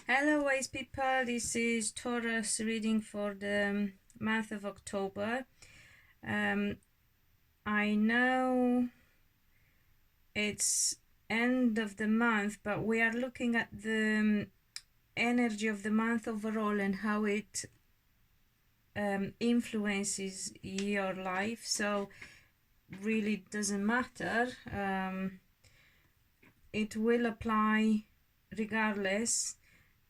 Hello wise people, this is Taurus reading for the month of October. I know it's end of the month, but we are looking at the energy of the month overall and how it influences your life. So really doesn't matter. It will apply regardless.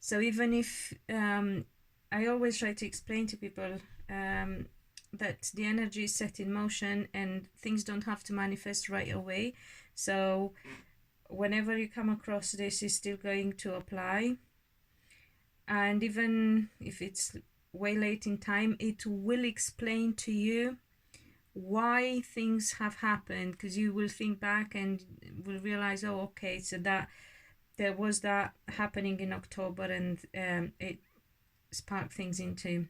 So even if I always try to explain to people that the energy is set in motion and things don't have to manifest right away. So whenever you come across this, is still going to apply. And even if it's way late in time, it will explain to you why things have happened, because you will think back and will realize, oh, okay, so that there was that happening in October, and it sparked things into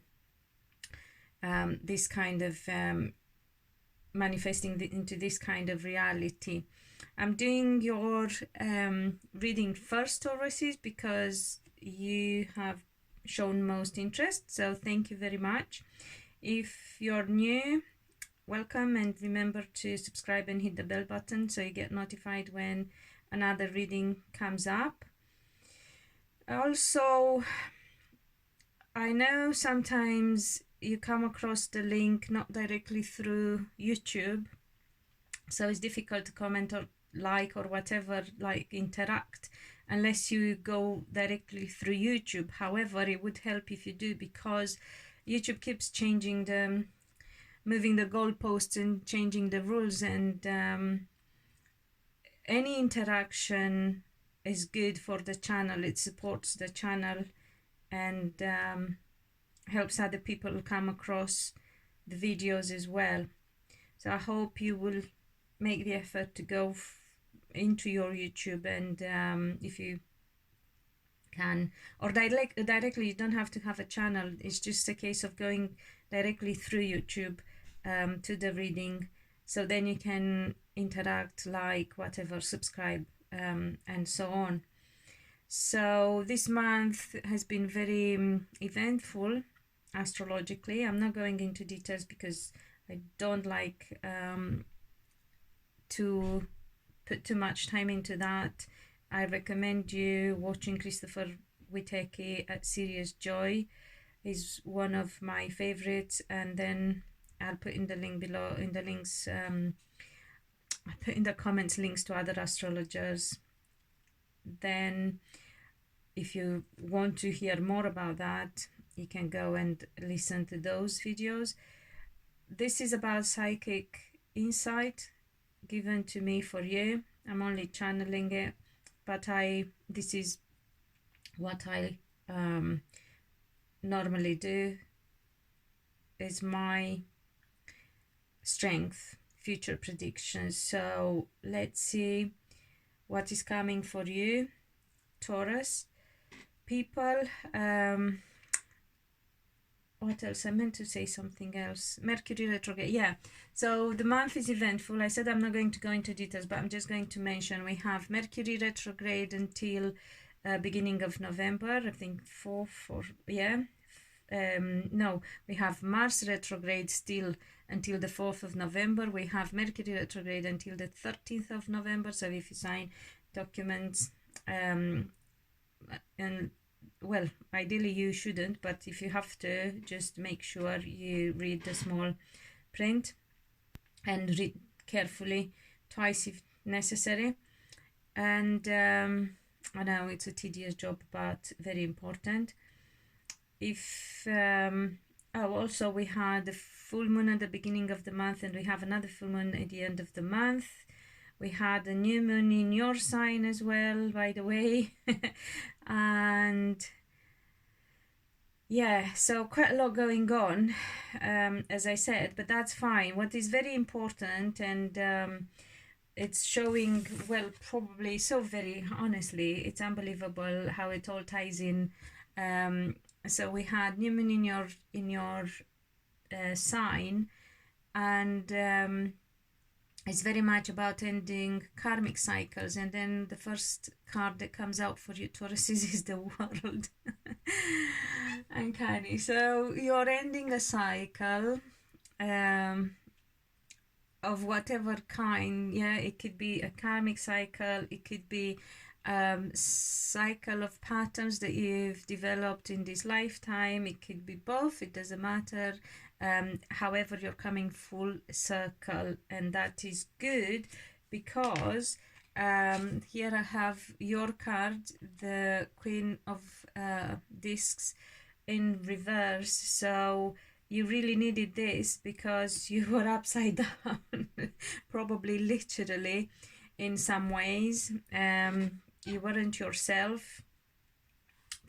this kind of manifesting into this kind of reality. I'm doing your reading first, Tauruses, because you have shown most interest, so thank you very much. If you're new, welcome, and remember to subscribe and hit the bell button so you get notified when another reading comes up. Also, I know sometimes you come across the link not directly through YouTube, so it's difficult to comment or like or whatever, like interact, unless you go directly through YouTube. However, it would help if you do, because YouTube keeps changing moving the goalposts and changing the rules, and any interaction is good for the channel. It supports the channel and helps other people come across the videos as well. So I hope you will make the effort to go into your YouTube, and if you can, or directly, you don't have to have a channel. It's just a case of going directly through YouTube to the reading, so then you can interact, like, whatever, subscribe, and so on. So this month has been very eventful astrologically. I'm not going into details because I don't like to put too much time into that. I recommend you watching Christopher Witecki at Serious Joy. Is one of my favorites, and then I'll put in the link below, in the links, I put in the comments links to other astrologers. Then if you want to hear more about that, you can go and listen to those videos. This is about psychic insight given to me for you. I'm only channeling it, but this is what I normally do. Is my strength, future predictions. So let's see what is coming for you, Taurus people. What else? I meant to say something else. Mercury retrograde. Yeah. So the month is eventful. I said I'm not going to go into details, but I'm just going to mention we have Mercury retrograde until beginning of November. I think 4th, or yeah. No, we have Mars retrograde still until the 4th of November. We have Mercury retrograde until the 13th of November. So if you sign documents, and well, ideally you shouldn't, but if you have to, just make sure you read the small print and read carefully twice if necessary. And I know it's a tedious job, but very important. If also we had the full moon at the beginning of the month, and we have another full moon at the end of the month. We had a new moon in your sign as well, by the way. And yeah, so quite a lot going on, as I said, but that's fine. What is very important, and it's showing, well, probably so very honestly, it's unbelievable how it all ties in. So we had new moon in your sign, and it's very much about ending karmic cycles. And then the first card that comes out for you, Taurus, is the World. Uncanny. So you're ending a cycle of whatever kind. Yeah, it could be a karmic cycle, it could be cycle of patterns that you've developed in this lifetime, it could be both, it doesn't matter. However, you're coming full circle, and that is good because here I have your card, the Queen of Discs, in reverse. So you really needed this because you were upside down, probably literally in some ways. You weren't yourself.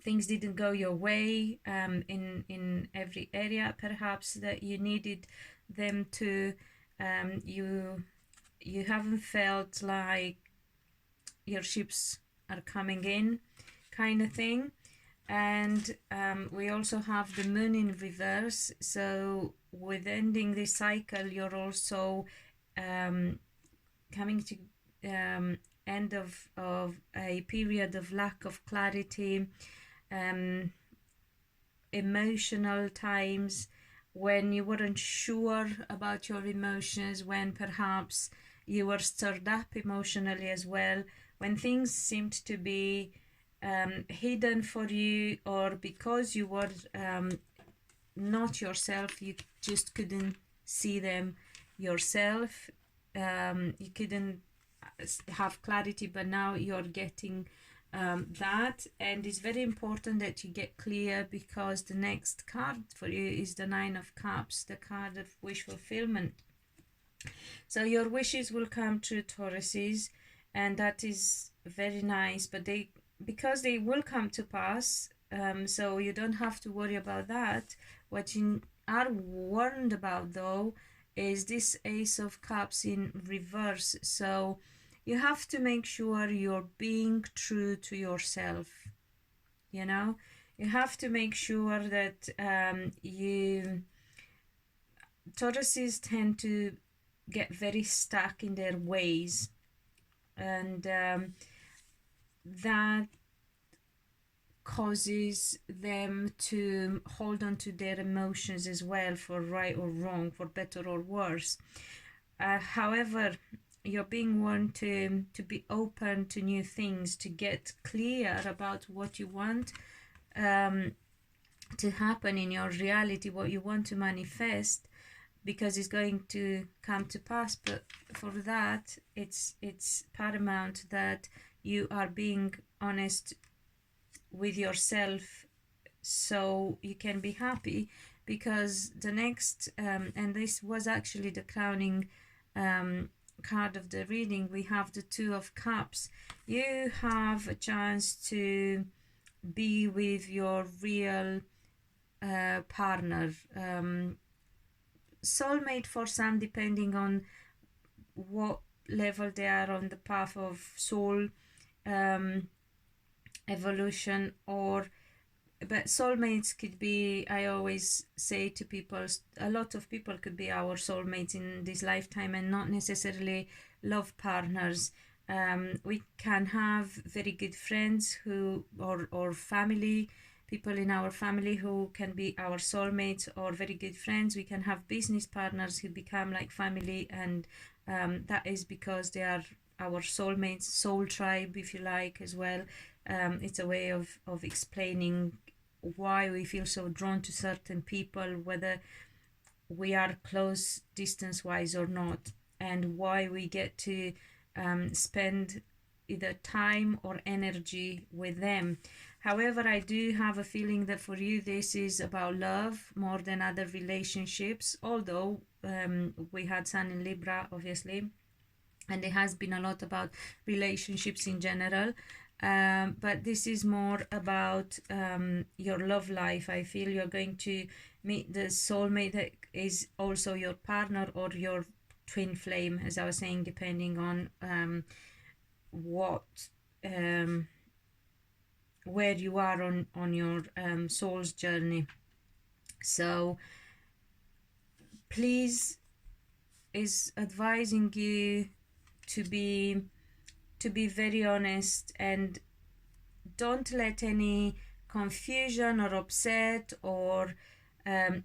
Things didn't go your way in every area, perhaps, that you needed them to. You haven't felt like your ships are coming in, kind of thing. And we also have the moon in reverse. So with ending this cycle, you're also coming to end of a period of lack of clarity, emotional times when you weren't sure about your emotions, when perhaps you were stirred up emotionally as well, when things seemed to be hidden for you, or because you were not yourself, you just couldn't see them yourself. You couldn't have clarity, but now you're getting that. And it's very important that you get clear, because the next card for you is the Nine of Cups, the card of wish fulfillment. So your wishes will come true, Tauruses, and that is very nice, but because they will come to pass, so you don't have to worry about that. What you are warned about, though, is this Ace of Cups in reverse. So you have to make sure you're being true to yourself. You know, you have to make sure that Tauruses tend to get very stuck in their ways, and that causes them to hold on to their emotions as well, for right or wrong, for better or worse. However, you're being warned to be open to new things, to get clear about what you want to happen in your reality, what you want to manifest, because it's going to come to pass. But for that, it's paramount that you are being honest with yourself, so you can be happy. Because the next and this was actually the crowning card of the reading, we have the Two of Cups. You have a chance to be with your real partner, soulmate for some, depending on what level they are on the path of soul evolution. But soulmates could be, I always say to people, a lot of people could be our soulmates in this lifetime, and not necessarily love partners. We can have very good friends or family, people in our family who can be our soulmates, or very good friends. We can have business partners who become like family, and that is because they are our soulmates, soul tribe, if you like, as well. It's a way of explaining why we feel so drawn to certain people, whether we are close distance wise or not, and why we get to spend either time or energy with them. However, I do have a feeling that for you this is about love more than other relationships, although we had Sun in Libra, obviously, and it has been a lot about relationships in general. But this is more about your love life. I feel you're going to meet the soulmate that is also your partner, or your twin flame, as I was saying, depending on where you are on your soul's journey. So please is advising you to be very honest, and don't let any confusion or upset or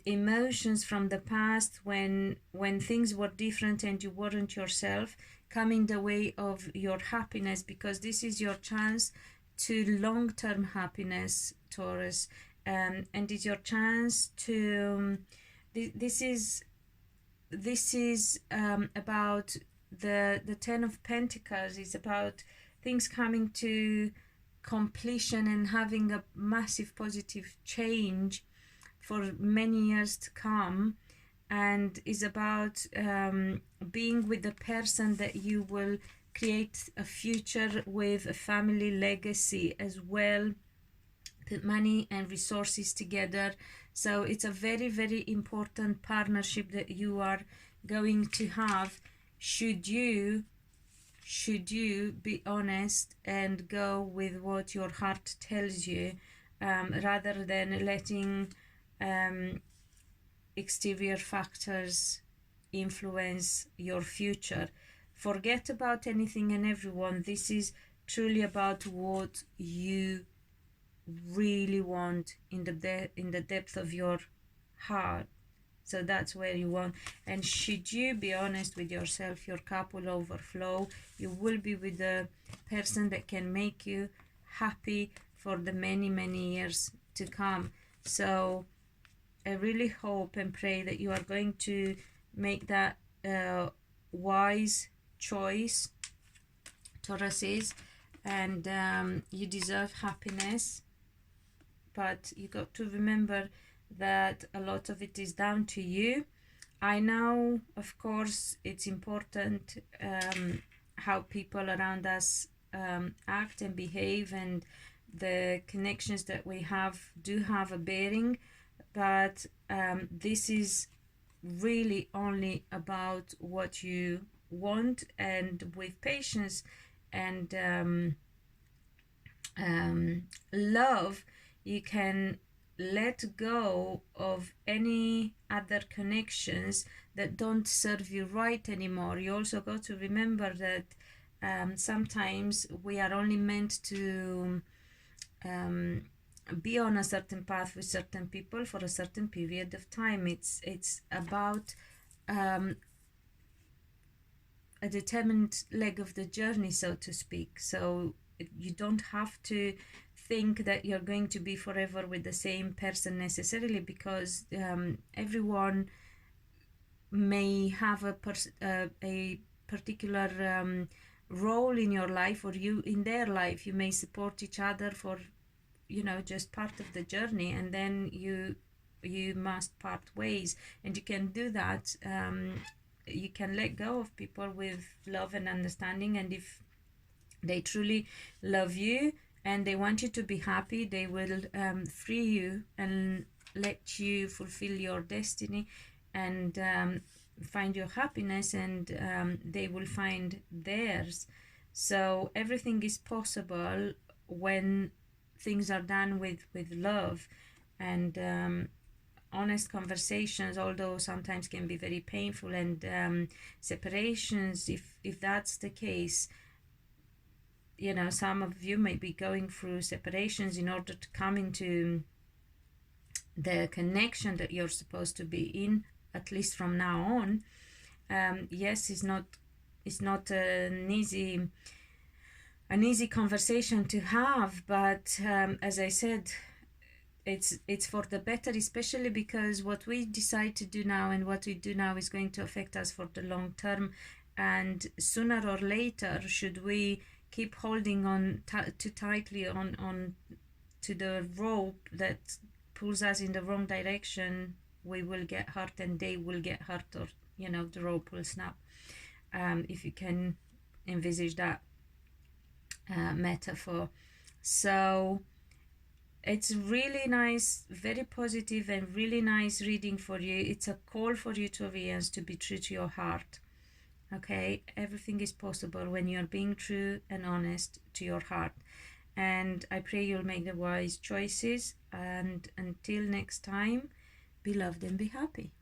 emotions from the past when things were different and you weren't yourself come in the way of your happiness, because this is your chance to long-term happiness, Taurus. And it's your chance to this is about the Ten of Pentacles. Is about things coming to completion and having a massive positive change for many years to come, and is about being with the person that you will create a future with, a family legacy as well, put money and resources together. So it's a very, very important partnership that you are going to have, should you be honest and go with what your heart tells you, rather than letting exterior factors influence your future. Forget about anything and everyone. This is truly about what you really want in the depth of your heart. So that's where you want. And should you be honest with yourself, your cup will overflow. You will be with the person that can make you happy for the many, many years to come. So I really hope and pray that you are going to make that wise choice, Tauruses, and you deserve happiness. But you got to remember that a lot of it is down to you. I know, of course, it's important how people around us act and behave, and the connections that we have do have a bearing, but this is really only about what you want, and with patience and love, you can let go of any other connections that don't serve you right anymore. You also got to remember that sometimes we are only meant to be on a certain path with certain people for a certain period of time. It's about a determined leg of the journey, so to speak. So you don't have to think that you're going to be forever with the same person necessarily, because everyone may have a particular role in your life, or you in their life. You may support each other for just part of the journey, and then you must part ways, and you can do that. You can let go of people with love and understanding, and if they truly love you and they want you to be happy, they will free you and let you fulfill your destiny and find your happiness, and they will find theirs. So everything is possible when things are done with love and honest conversations, although sometimes can be very painful, and separations, if that's the case. Some of you may be going through separations in order to come into the connection that you're supposed to be in, at least from now on. Yes, it's not an easy conversation to have, but as I said, it's for the better, especially because what we decide to do now and what we do now is going to affect us for the long term. And sooner or later, should we keep holding on too tightly on to the rope that pulls us in the wrong direction, we will get hurt and they will get hurt, or the rope will snap, if you can envisage that metaphor. So it's really nice, very positive and really nice reading for you. It's a call for you, Taurians, to be true to your heart. Okay, everything is possible when you're being true and honest to your heart. And I pray you'll make the wise choices. And until next time, be loved and be happy.